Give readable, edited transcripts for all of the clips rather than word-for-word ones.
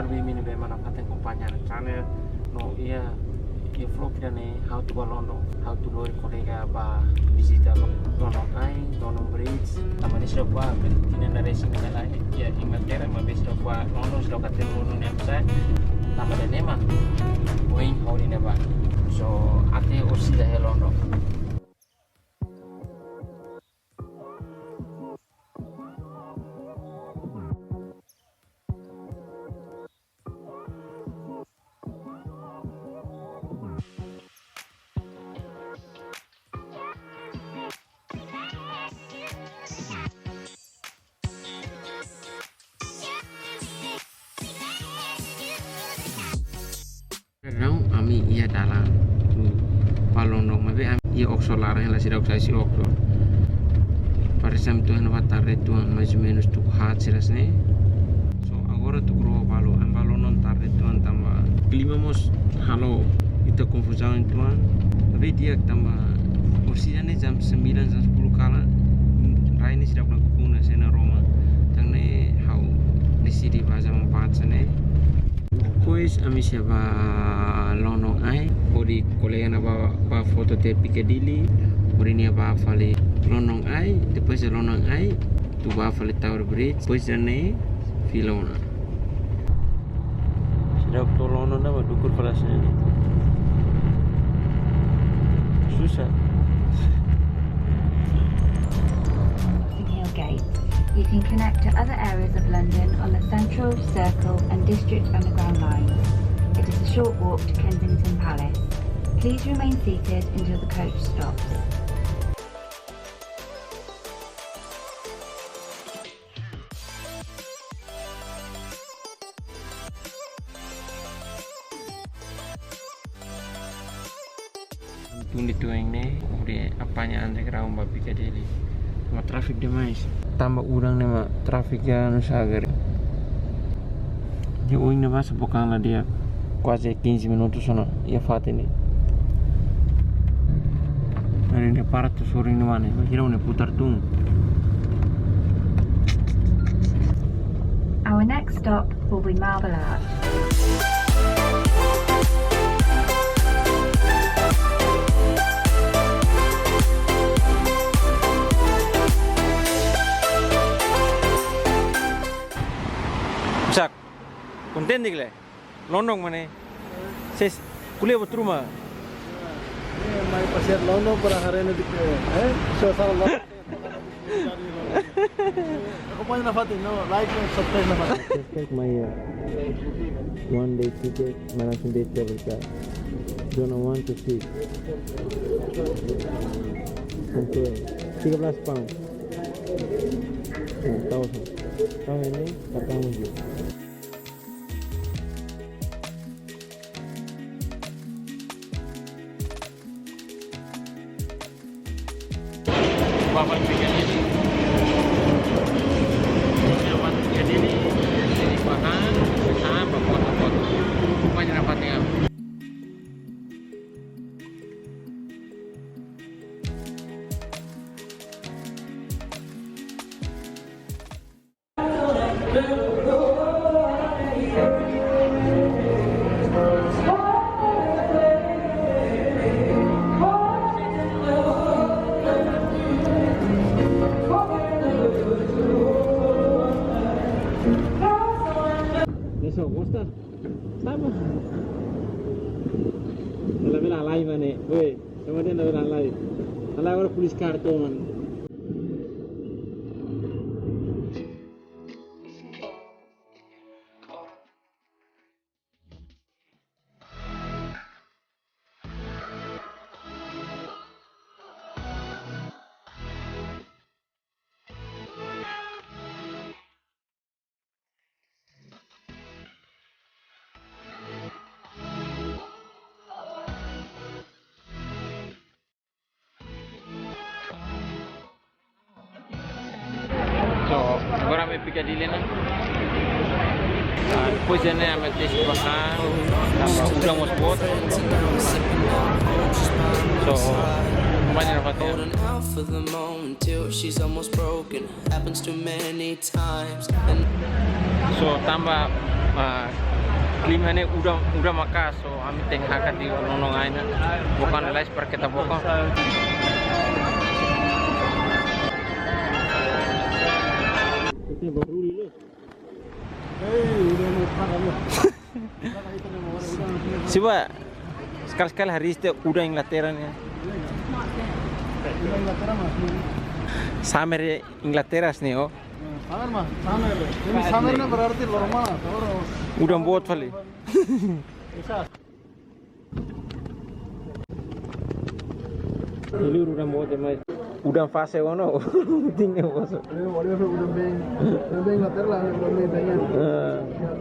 mimi ni bemana paten kompanya channel no ia vlog dan how to London, how to lori kolega ba visita London ai London Bridge tamani sudah buat ini dari sini kan ya Inglaterra mabes sudah buat London sudah kata London yang saya tambah dan emang going how ini ba so ate ursi dah London. Sekarang kami ia dalam palondong, tapi ia oksor larang lah sih si oksor. Pada saat Tuhan watar Tuhan masih menus tu hat sirasne. So agora tu kro palo, am palondong tar Tuhan tambah. Kelima mos halo kita konfusan Tuhan, tapi dia tambah kursinya jam 9 jam 10 kala. Raini sudah pernah kuna sena Roma, tangne hau di sini bahasa 4 sene. Pois ami siapa London ai ori kolega na ba foto te Piccadilly ori ni ba fale London ai depois de London ai tu ba fale Tower Bridge pois jane Filona sudah to London na ba dukur falasnya ni susah. Gate. You can connect to other areas of London on the Central, Circle and District Underground lines. It is a short walk to Kensington Palace. Please remain seated until the coach stops. Tunggu tuang ni udah apanya underground ba Piccadilly sama traffic demais tambah urang nih mak traffic ya nusagar dia uing nih mas bukan lah dia quase 15 minutos sono ya fate nih hari ini para tuh sore nih mana kira udah putar tuh. Our next stop will be Marble Arch. Sak, konten dikle, London mana? Ses, kuliah betul mah. Mai pasir London para hari ini so salah aku punya nafati no like and subscribe nafati Check my one day ticket, marathon day travel card. Zona 1 to 6. Untuk 13 pound. Tahun ini katamu juga. Bapak Piccadilly Bapak Piccadilly jadi bahan sama foto-foto banyak dapatnya. Eso, gusta? Sama. Nila live ane. Weh, sama dia nila live. Ala orang polis karton. So, agora me Piccadilly na. Depois já né, mas deixa baixar, udah mau spot. So, banyak dapat. For the moment till she's almost broken, happens too many times. So tambah Klima ini udah maka so kami tengah di lonong aina bukan lais per kita bokong. Coba sekali-sekali hari itu udah Inglaterra nih. Summer Inglaterra nih oh. Summer mah, summer. Ini summernya berarti normal. Udah buat kali. Ini udah buat mas. Udah fase ono. Tinggal bos. Udah beng Inglaterra lah, udah beng tanya.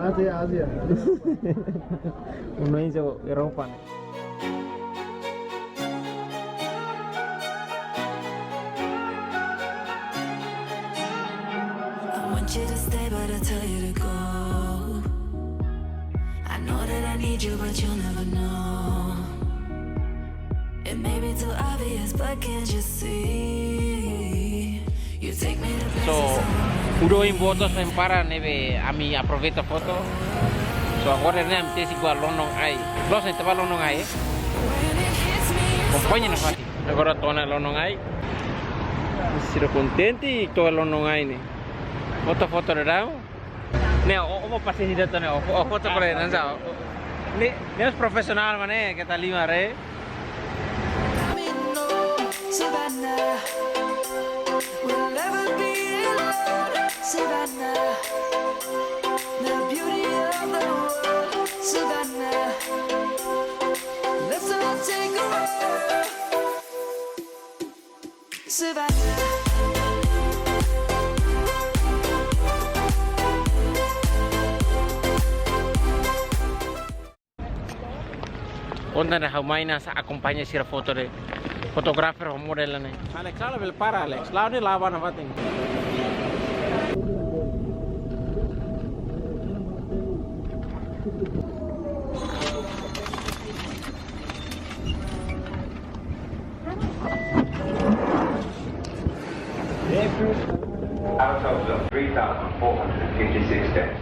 Asia. Uno itu Eropa. You to stay, but I tell you to go. I know that I need you, but you'll never know. It may be too obvious, but can't you see? You take me to places. So, udah yang foto sempara nebe, ami aproveita foto. So, agora nem am tesi gua lonong ai. Los nem tava lonong ai. Acompanha na fati. Agora tona lonong ai. Sira contente to lonong ai ni. Foto-foto dah. Nih, mau pasti tidak tuh nih. Foto keren aja. Ini harus profesional mana? Kita lima re. Savannah, we'll never be alone. Savannah, the beauty of the world. Savannah, let's all take a walk. Savannah. Onda na haumaina sa acompanha sira foto de fotografer o modelo ne. Alex, ala bel para Alex. Lao ni lava na bating. Out of 3,456 steps.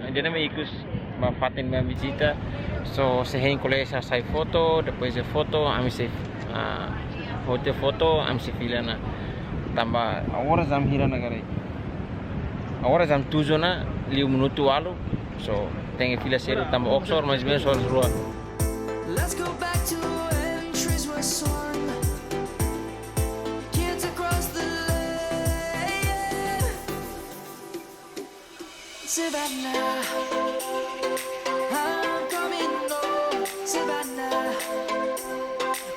Dia nama ikut Fatin dan Vijita. So sehingga kalau saya foto, depois de foto, kami se hotel foto, kami se filana. Tambah agora jam hira negara. Agora jam 7 na 5 minuto alu. So tenho fila seru tambah Oxford mais bem só rua. Let's go back to when trees were swung. Kids across the lane. Savannah, I'm coming home. Savannah,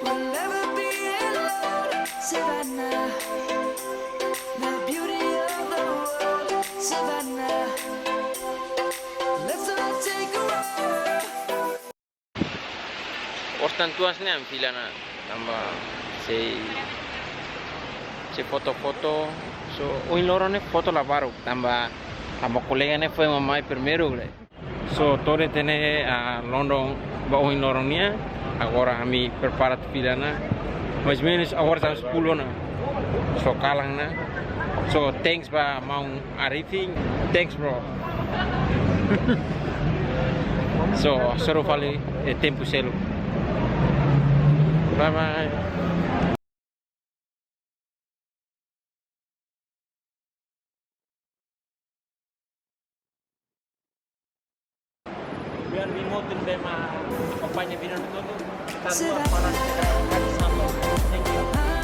we'll never be alone. Savannah, the beauty of the world. Savannah, let's all take a walk. Ostan tuas ni am fila na tambah se foto-foto. So hoy lorone foto la baru tambah colega ne foi mamãe primeiro, so todo tene a London ba hoy loronia agora kami prepara fila na mais menos agora jam 10 na so kalang na so thanks ba mau Arifin, thanks bro. So, solo vale tempo selo. Bye bye. Biar remote tema kampanye binar itu tanpa para sama. Thank you.